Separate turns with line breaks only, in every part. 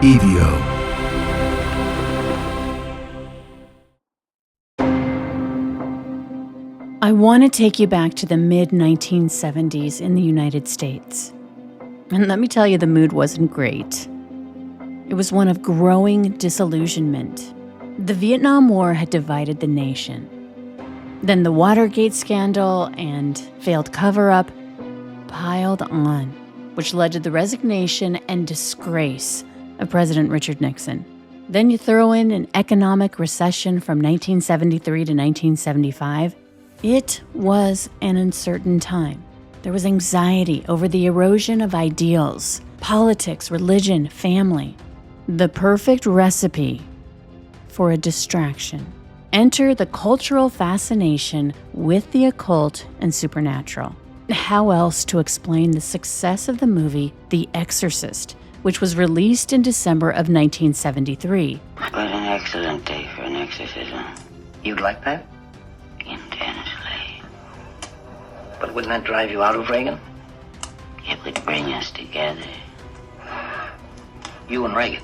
Evio.
I want to take you back to the mid-1970s in the United States. And let me tell you, the mood wasn't great. It was one of growing disillusionment. The Vietnam War had divided the nation. Then the Watergate scandal and failed cover-up piled on, which led to the resignation and disgrace of President Richard Nixon. Then you throw in an economic recession from 1973 to 1975. It was an uncertain time. There was anxiety over the erosion of ideals, politics, religion, family. The perfect recipe for a distraction. Enter the cultural fascination with the occult and supernatural. How else to explain the success of the movie The Exorcist, which was released in December of 1973?
What an excellent day for an exorcism.
You'd like that?
Intensely.
But wouldn't that drive you out of Reagan?
It would bring us together.
You and Reagan.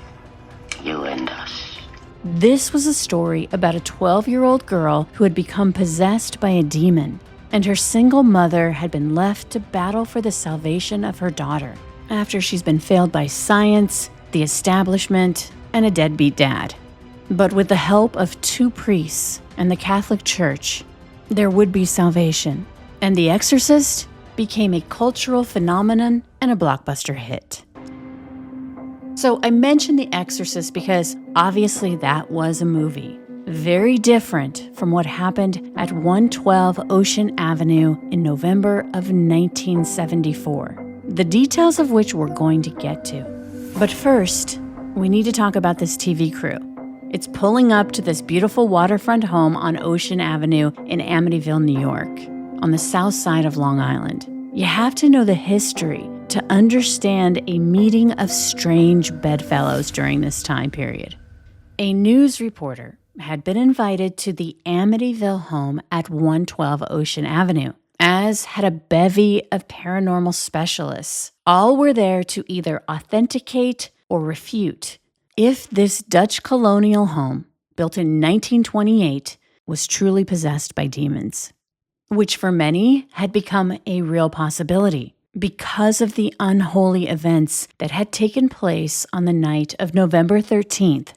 You and us.
This was a story about a 12-year-old girl who had become possessed by a demon, and her single mother had been left to battle for the salvation of her daughter after she's been failed by science, the establishment, and a deadbeat dad. But with the help of 2 priests and the Catholic Church, there would be salvation, and The Exorcist became a cultural phenomenon and a blockbuster hit. So I mentioned The Exorcist because obviously that was a movie. Very different from what happened at 112 Ocean Avenue in November of 1974, the details of which we're going to get to. But first, we need to talk about this TV crew. It's pulling up to this beautiful waterfront home on Ocean Avenue in Amityville, New York, on the south side of Long Island. You have to know the history to understand a meeting of strange bedfellows during this time period. A news reporter had been invited to the Amityville home at 112 Ocean Avenue, as had a bevy of paranormal specialists. All were there to either authenticate or refute if this Dutch colonial home, built in 1928, was truly possessed by demons, which for many had become a real possibility because of the unholy events that had taken place on the night of November 13th,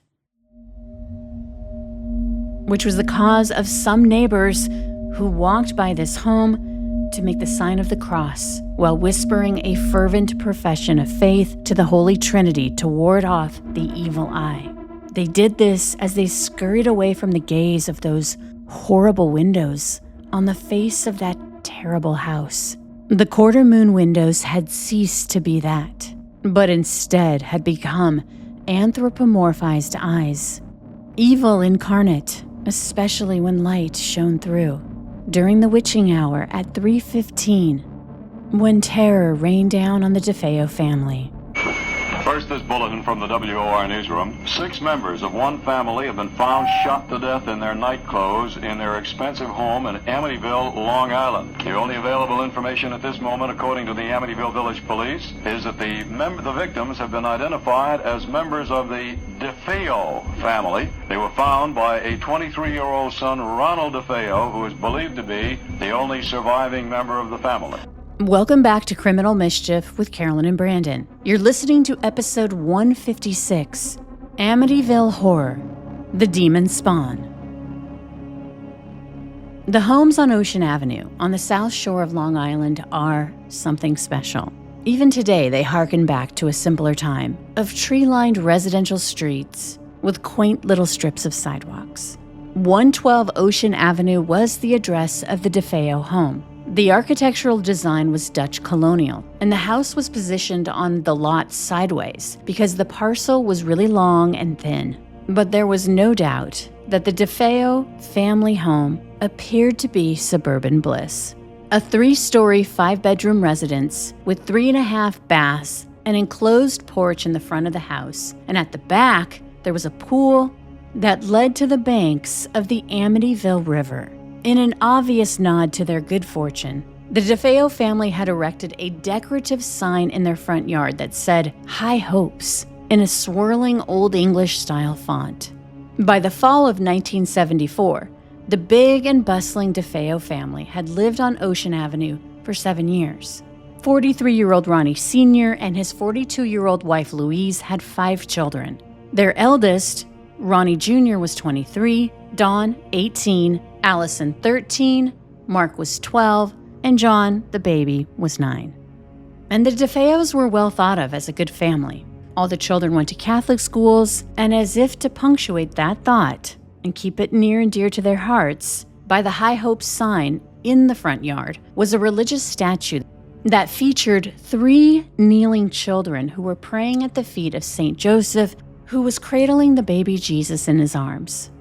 which was the cause of some neighbors who walked by this home to make the sign of the cross while whispering a fervent profession of faith to the Holy Trinity to ward off the evil eye. They did this as they scurried away from the gaze of those horrible windows on the face of that terrible house. The quarter moon windows had ceased to be that, but instead had become anthropomorphized eyes. Evil incarnate, especially when light shone through. During the witching hour at 3:15, when terror rained down on the DeFeo family.
First, this bulletin from the WOR newsroom. 6 members of one family have been found shot to death in their night clothes in their expensive home in Amityville, Long Island. The only available information at this moment, according to the Amityville Village Police, is that the victims have been identified as members of the DeFeo family. They were found by a 23-year-old son, Ronald DeFeo, who is believed to be the only surviving member of the family.
Welcome back to Criminal Mischief with Carolyn and Brandon. You're listening to episode 156, Amityville Horror, The Demon Spawn. The homes on Ocean Avenue on the south shore of Long Island are something special. Even today, they harken back to a simpler time of tree-lined residential streets with quaint little strips of sidewalks. 112 Ocean Avenue was the address of the DeFeo home. The architectural design was Dutch colonial, and the house was positioned on the lot sideways because the parcel was really long and thin. But there was no doubt that the DeFeo family home appeared to be suburban bliss. A 3-story, 5-bedroom residence with 3.5 baths, an enclosed porch in the front of the house, and at the back, there was a pool that led to the banks of the Amityville River. In an obvious nod to their good fortune, The DeFeo family had erected a decorative sign in their front yard that said "High Hopes" in a swirling Old English-style font. By the fall of 1974, the big and bustling DeFeo family had lived on Ocean Avenue for 7 years. 43-year-old Ronnie Sr. and his 42-year-old wife Louise had 5 children. Their eldest, Ronnie Jr., was 23, Dawn, 18, Allison, 13, Mark was 12, and John, the baby, was 9. And the DeFeos were well thought of as a good family. All the children went to Catholic schools, and as if to punctuate that thought and keep it near and dear to their hearts, by the High Hopes sign in the front yard was a religious statue that featured 3 kneeling children who were praying at the feet of St. Joseph, who was cradling the baby Jesus in his arms.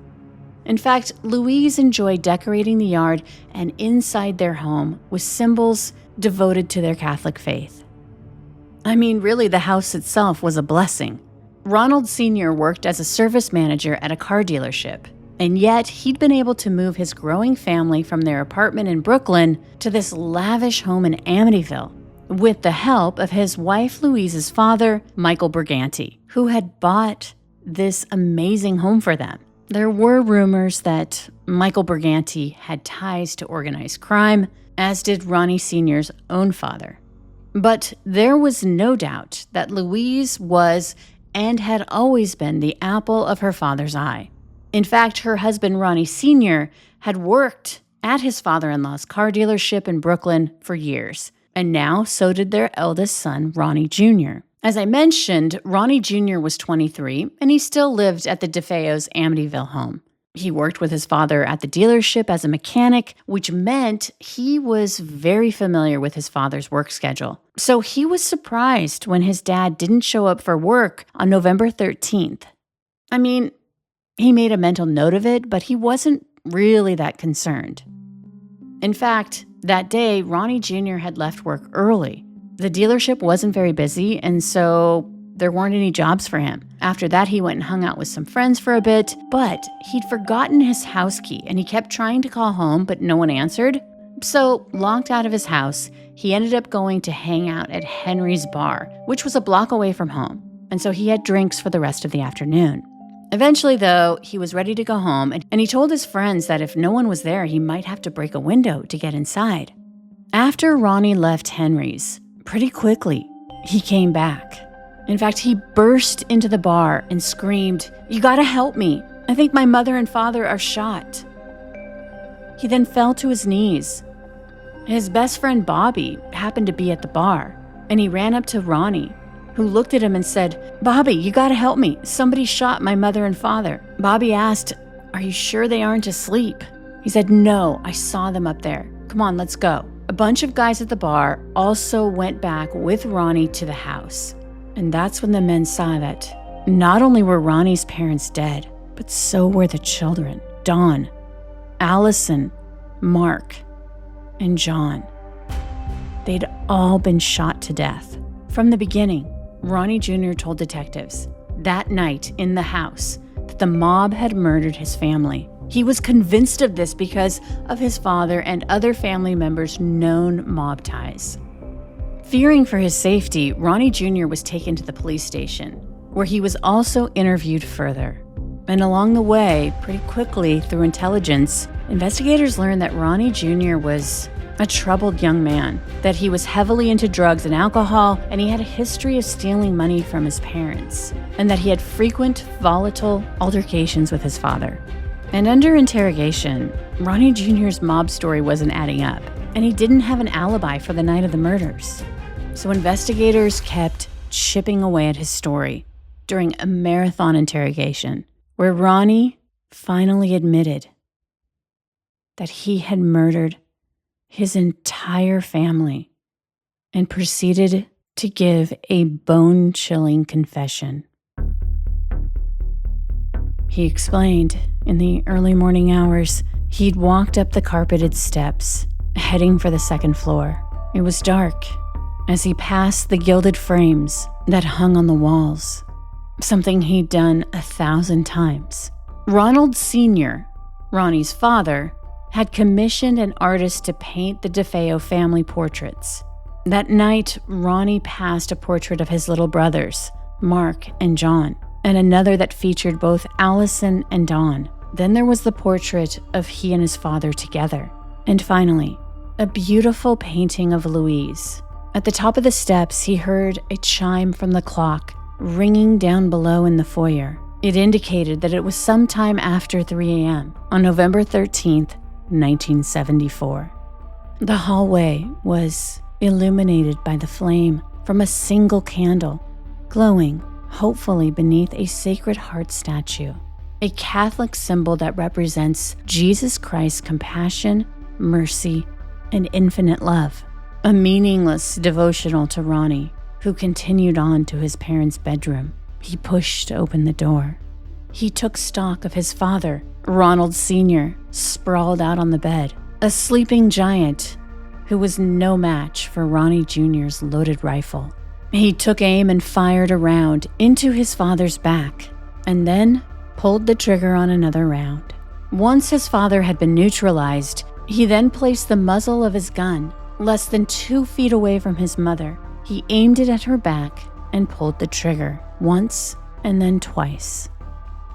In fact, Louise enjoyed decorating the yard and inside their home with symbols devoted to their Catholic faith. I mean, really, the house itself was a blessing. Ronald Sr. worked as a service manager at a car dealership, and yet he'd been able to move his growing family from their apartment in Brooklyn to this lavish home in Amityville, with the help of his wife Louise's father, Michael Briganti, who had bought this amazing home for them. There were rumors that Michael Briganti had ties to organized crime, as did Ronnie Sr.'s own father. But there was no doubt that Louise was and had always been the apple of her father's eye. In fact, her husband Ronnie Sr. had worked at his father-in-law's car dealership in Brooklyn for years, and now so did their eldest son, Ronnie Jr. As I mentioned, Ronnie Jr. was 23, and he still lived at the DeFeo's Amityville home. He worked with his father at the dealership as a mechanic, which meant he was very familiar with his father's work schedule. So he was surprised when his dad didn't show up for work on November 13th. I mean, he made a mental note of it, but he wasn't really that concerned. In fact, that day, Ronnie Jr. had left work early. The dealership wasn't very busy, and so there weren't any jobs for him. After that, he went and hung out with some friends for a bit, but he'd forgotten his house key, and he kept trying to call home, but no one answered. So, locked out of his house, he ended up going to hang out at Henry's Bar, which was a block away from home, and so he had drinks for the rest of the afternoon. Eventually, though, he was ready to go home, and he told his friends that if no one was there, he might have to break a window to get inside. After Ronnie left Henry's, pretty quickly, he came back. In fact, he burst into the bar and screamed, "You gotta help me. I think my mother and father are shot." He then fell to his knees. His best friend Bobby happened to be at the bar, and he ran up to Ronnie, who looked at him and said, "Bobby, you gotta help me. Somebody shot my mother and father." Bobby asked, "Are you sure they aren't asleep?" He said, "No, I saw them up there. Come on, let's go." A bunch of guys at the bar also went back with Ronnie to the house. And that's when the men saw that not only were Ronnie's parents dead, but so were the children, Dawn, Allison, Mark, and John. They'd all been shot to death. From the beginning, Ronnie Jr. told detectives that night in the house that the mob had murdered his family. He was convinced of this because of his father and other family members' known mob ties. Fearing for his safety, Ronnie Jr. was taken to the police station, where he was also interviewed further. And along the way, pretty quickly through intelligence, investigators learned that Ronnie Jr. was a troubled young man, that he was heavily into drugs and alcohol, and he had a history of stealing money from his parents, and that he had frequent volatile altercations with his father. And under interrogation, Ronnie Jr.'s mob story wasn't adding up, and he didn't have an alibi for the night of the murders. So investigators kept chipping away at his story during a marathon interrogation, where Ronnie finally admitted that he had murdered his entire family and proceeded to give a bone-chilling confession. He explained in the early morning hours, he'd walked up the carpeted steps, heading for the second floor. It was dark as he passed the gilded frames that hung on the walls, something he'd done 1,000 times. Ronald Sr., Ronnie's father, had commissioned an artist to paint the DeFeo family portraits. That night, Ronnie passed a portrait of his little brothers, Mark and John, and another that featured both Allison and Dawn. Then there was the portrait of he and his father together. And finally, a beautiful painting of Louise. At the top of the steps, he heard a chime from the clock ringing down below in the foyer. It indicated that it was sometime after 3 a.m. on November 13th, 1974. The hallway was illuminated by the flame from a single candle, glowing hopefully beneath a Sacred Heart statue, a Catholic symbol that represents Jesus Christ's compassion, mercy, and infinite love. A meaningless devotional to Ronnie, who continued on to his parents' bedroom. He pushed open the door. He took stock of his father, Ronald Sr., sprawled out on the bed, a sleeping giant who was no match for Ronnie Jr.'s loaded rifle. He took aim and fired a round into his father's back, and then pulled the trigger on another round. Once his father had been neutralized, he then placed the muzzle of his gun less than 2 feet away from his mother. He aimed it at her back and pulled the trigger once and then twice.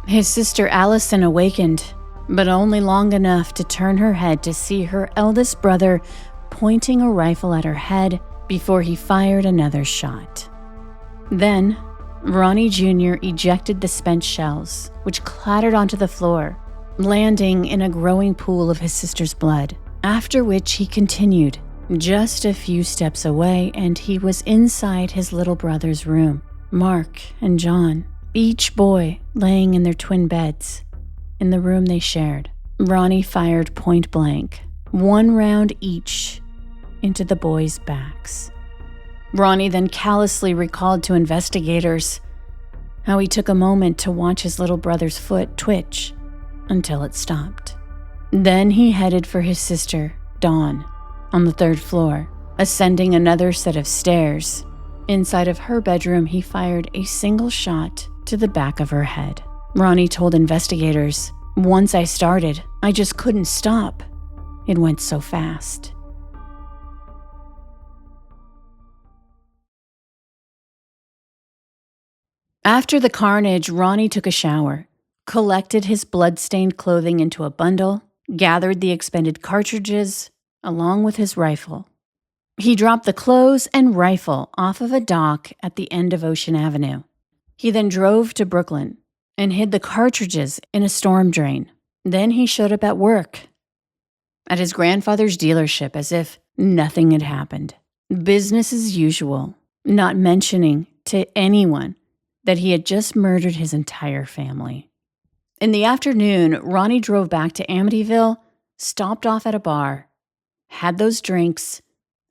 His sister Allison awakened, but only long enough to turn her head to see her eldest brother pointing a rifle at her head before he fired another shot. Then, Ronnie Jr. ejected the spent shells, which clattered onto the floor, landing in a growing pool of his sister's blood, after which he continued. Just a few steps away, and he was inside his little brother's room, Mark and John, each boy laying in their twin beds in the room they shared. Ronnie fired point blank, 1 round each, into the boys' backs. Ronnie then callously recalled to investigators how he took a moment to watch his little brother's foot twitch until it stopped. Then he headed for his sister, Dawn, on the 3rd floor, ascending another set of stairs. Inside of her bedroom, he fired a single shot to the back of her head. Ronnie told investigators, "Once I started, I just couldn't stop. It went so fast." After the carnage, Ronnie took a shower, collected his blood-stained clothing into a bundle, gathered the expended cartridges, along with his rifle. He dropped the clothes and rifle off of a dock at the end of Ocean Avenue. He then drove to Brooklyn and hid the cartridges in a storm drain. Then he showed up at work at his grandfather's dealership as if nothing had happened. Business as usual, not mentioning to anyone that he had just murdered his entire family. In the afternoon, Ronnie drove back to Amityville, stopped off at a bar, had those drinks,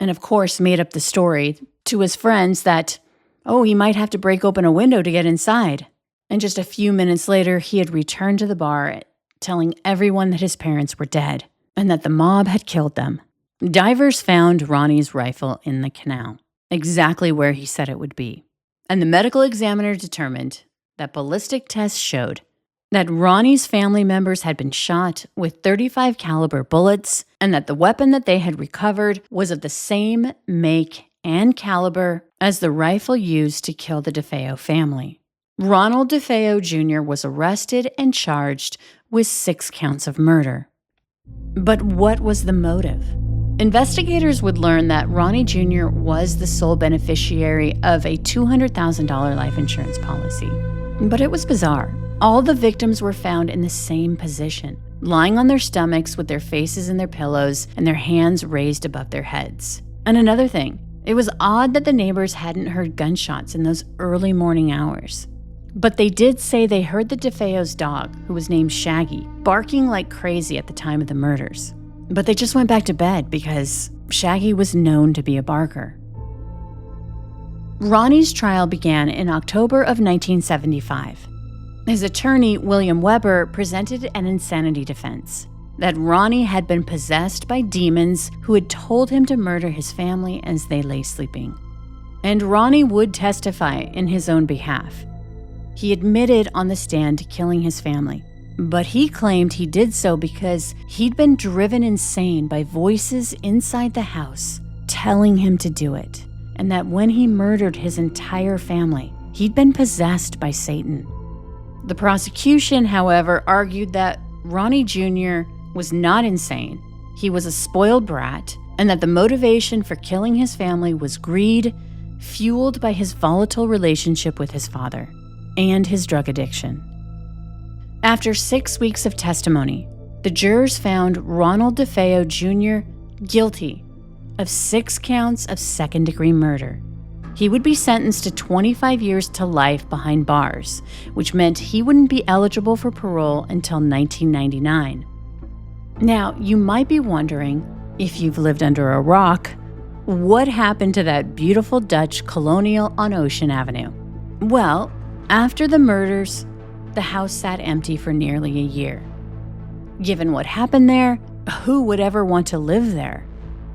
and of course made up the story to his friends that, he might have to break open a window to get inside. And just a few minutes later, he had returned to the bar, telling everyone that his parents were dead and that the mob had killed them. Divers found Ronnie's rifle in the canal, exactly where he said it would be. And the medical examiner determined that ballistic tests showed that Ronnie's family members had been shot with .35 caliber bullets and that the weapon that they had recovered was of the same make and caliber as the rifle used to kill the DeFeo family. Ronald DeFeo Jr. was arrested and charged with 6 counts of murder. But what was the motive? Investigators would learn that Ronnie Jr. was the sole beneficiary of a $200,000 life insurance policy. But it was bizarre. All the victims were found in the same position, lying on their stomachs with their faces in their pillows and their hands raised above their heads. And another thing, it was odd that the neighbors hadn't heard gunshots in those early morning hours. But they did say they heard the DeFeo's dog, who was named Shaggy, barking like crazy at the time of the murders. But they just went back to bed because Shaggy was known to be a barker. Ronnie's trial began in October of 1975. His attorney, William Weber, presented an insanity defense that Ronnie had been possessed by demons who had told him to murder his family as they lay sleeping. And Ronnie would testify in his own behalf. He admitted on the stand to killing his family, But he claimed he did so because he'd been driven insane by voices inside the house telling him to do it, and that when he murdered his entire family, he'd been possessed by Satan. The prosecution, however, argued that Ronnie Jr. was not insane. He was a spoiled brat, and that the motivation for killing his family was greed, fueled by his volatile relationship with his father and his drug addiction. After 6 weeks of testimony, the jurors found Ronald DeFeo Jr. guilty of 6 counts of second-degree murder. He would be sentenced to 25 years to life behind bars, which meant he wouldn't be eligible for parole until 1999. Now, you might be wondering, if you've lived under a rock, what happened to that beautiful Dutch colonial on Ocean Avenue? Well, after the murders, the house sat empty for nearly a year. Given what happened there, who would ever want to live there?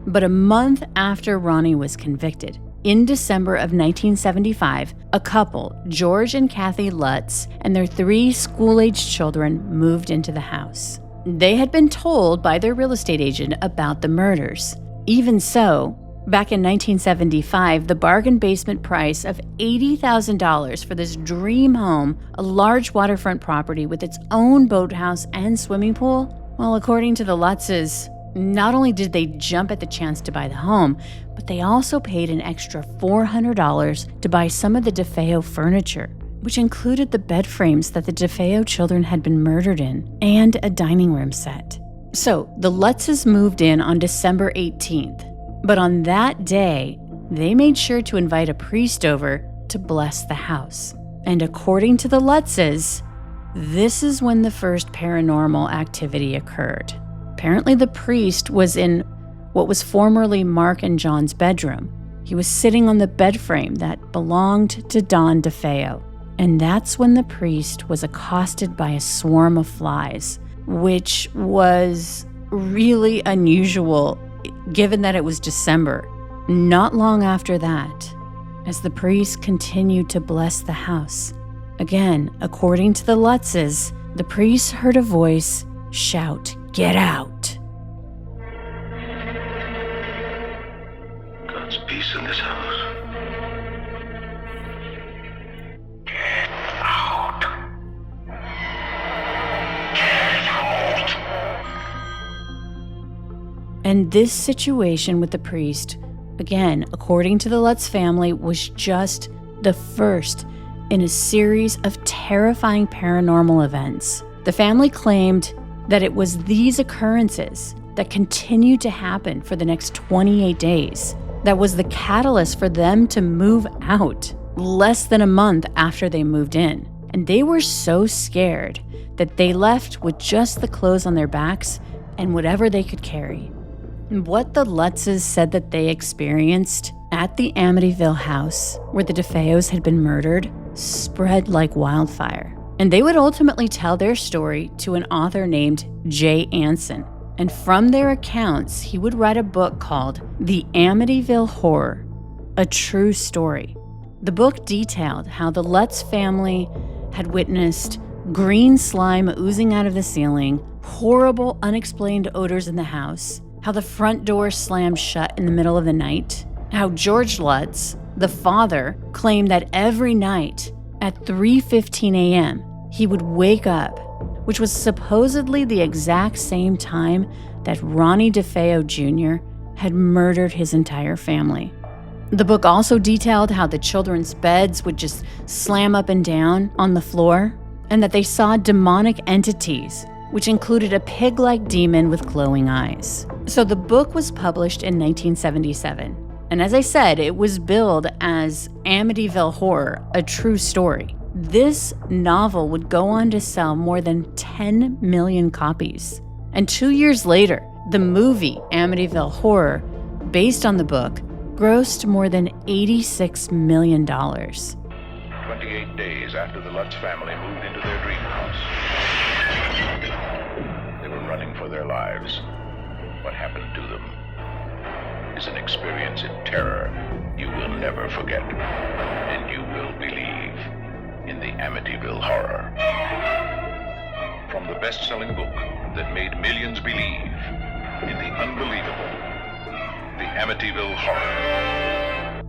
But a month after Ronnie was convicted, in December of 1975, a couple, George and Kathy Lutz, and their 3 school-aged children moved into the house. They had been told by their real estate agent about the murders. Even so, back in 1975, the bargain basement price of $80,000 for this dream home, a large waterfront property with its own boathouse and swimming pool, well, according to the Lutzes, not only did they jump at the chance to buy the home, but they also paid an extra $400 to buy some of the DeFeo furniture, which included the bed frames that the DeFeo children had been murdered in and a dining room set. So the Lutzes moved in on December 18th. But on that day, they made sure to invite a priest over to bless the house. And according to the Lutzes, this is when the first paranormal activity occurred. Apparently, the priest was in what was formerly Mark and John's bedroom. He was sitting on the bed frame that belonged to Don DeFeo. And that's when the priest was accosted by a swarm of flies, which was really unusual given that it was December. Not long after that, as the priest continued to bless the house, again, according to the Lutzes, the priest heard a voice shout, "Get out!"
God's peace in this house. Get out! Get out!
And this situation with the priest, again, according to the Lutz family, was just the first in a series of terrifying paranormal events. The family claimed that it was these occurrences that continued to happen for the next 28 days that was the catalyst for them to move out less than a month after they moved in. And they were so scared that they left with just the clothes on their backs and whatever they could carry. What the Lutzes said that they experienced at the Amityville house where the DeFeos had been murdered spread like wildfire. And they would ultimately tell their story to an author named Jay Anson. And from their accounts, he would write a book called The Amityville Horror, a true story. The book detailed how the Lutz family had witnessed green slime oozing out of the ceiling, horrible unexplained odors in the house, how the front door slammed shut in the middle of the night, how George Lutz, the father, claimed that every night at 3:15 a.m., he would wake up, which was supposedly the exact same time that Ronnie DeFeo Jr. had murdered his entire family. The book also detailed how the children's beds would just slam up and down on the floor, and that they saw demonic entities, which included a pig-like demon with glowing eyes. So the book was published in 1977. And as I said, it was billed as Amityville Horror, a true story. This novel would go on to sell more than 10 million copies. And 2 years later, the movie Amityville Horror, based on the book, grossed more than $86 million.
28 days after the Lutz family moved into their dream house, they were running for their lives. What happened to them is an experience in terror you will never forget, and you will believe in the Amityville Horror. from the best-selling book that made millions believe in the unbelievable, the Amityville Horror.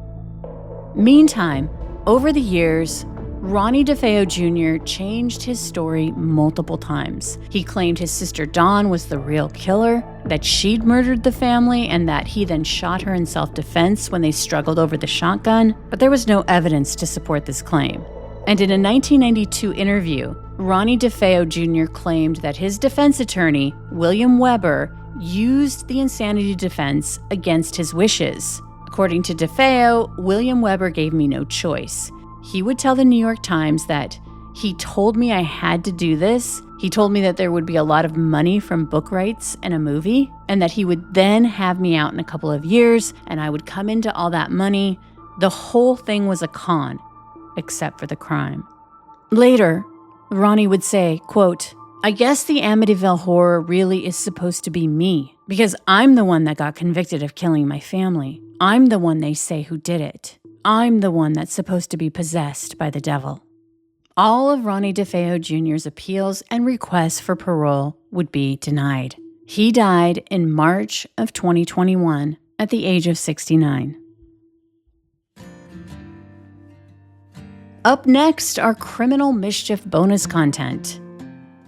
Meantime, over the years, Ronnie DeFeo Jr. changed his story multiple times. He claimed his sister Dawn was the real killer, that she'd murdered the family, and that he then shot her in self-defense when they struggled over the shotgun, but there was no evidence to support this claim. And in a 1992 interview, Ronnie DeFeo Jr. claimed that his defense attorney, William Weber, used the insanity defense against his wishes. According to DeFeo, William Weber gave me no choice. He would tell the New York Times that he told me I had to do this. He told me that there would be a lot of money from book rights and a movie, and that he would then have me out in a couple of years, and I would come into all that money. The whole thing was a con, except for the crime. Later, Ronnie would say, quote, "I guess the Amityville horror really is supposed to be me, because I'm the one that got convicted of killing my family. I'm the one they say who did it. I'm the one that's supposed to be possessed by the devil." All of Ronnie DeFeo Jr.'s appeals and requests for parole would be denied. He died in March of 2021 at the age of 69. Up next are Criminal Mischief bonus content.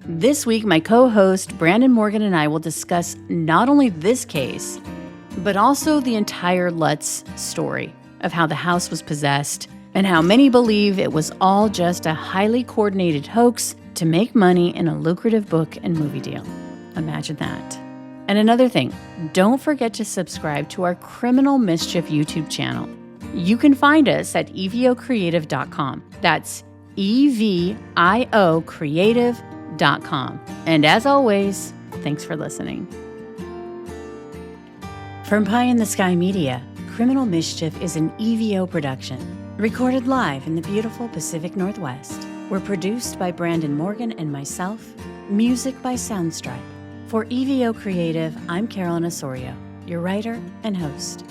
This week, my co-host Brandon Morgan and I will discuss not only this case, but also the entire Lutz story of how the house was possessed and how many believe it was all just a highly coordinated hoax to make money in a lucrative book and movie deal. Imagine that. And another thing, don't forget to subscribe to our Criminal Mischief YouTube channel. You can find us at eviocreative.com. That's EVIO creative.com. And as always, thanks for listening. From Pie in the Sky Media, Criminal Mischief is an Evio production, recorded live in the beautiful Pacific Northwest. We're produced by Brandon Morgan and myself, music by Soundstripe. For Evio Creative, I'm Carolyn Ossorio, your writer and host.